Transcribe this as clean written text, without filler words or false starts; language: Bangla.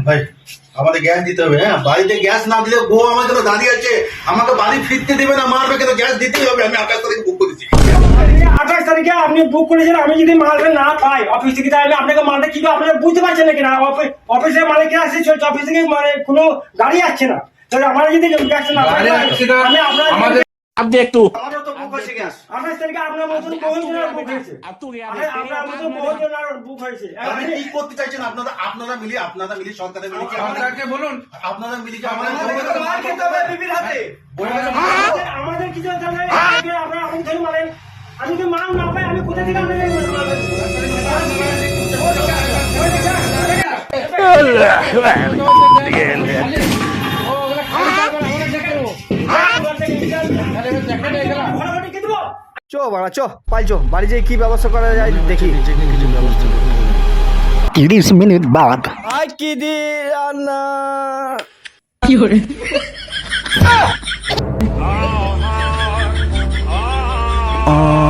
ভাই আমাদের গ্যাস দিতে হবে। হ্যাঁ, বাড়িতে গ্যাস না দিলে বউ আমাকে তো দাঁড়িয়ে আছে, আমাকে বাড়ি ফিরতে দেবে না, মারবে, কিন্তু গ্যাস দিতেই হবে। আমি 28 তারিখ বুক করেছি। 28 তারিখে আপনি বুক করেছেন, আমি যদি মালটা না পাই অফিস থেকে, তাহলে আপনাকে মালটা কি আপনারা বুঝতে পারছেন নাকি না? অফিসের মালিক আসছে, অফিস থেকে মানে কোনো গাড়ি আসছে না, তাহলে আমরা যদি গ্যাস না পাই, আমি আপনার আপনি একটু আমারও তো বুক হয়েছে গ্যাস। 28 তারিখে আপনার মতন বহুজনের বুক হয়েছে, আপনার মতন বহুজনের বুক হয়েছে। আপনি কি করতে চাইছেন? আপনারা মিলিয়ে সরকারের মিলিয়ে কি আমাদেরকে বলুন, আপনারা মিলিয়ে কি আমাদের মার খেতে হবে বিবির হাতে। আমাদের কিছু জানেন, আপনারা আমাকে ধরে মারেন, আমি যদি মাল না পাই আমি কোথা থেকে আপনাদের চো বাড়া চো পাইছো বাড়ি যেয়ে কি ব্যবস্থা করা যায় দেখি। 30 মিনিট বাদ আই কি দি রান্না আহ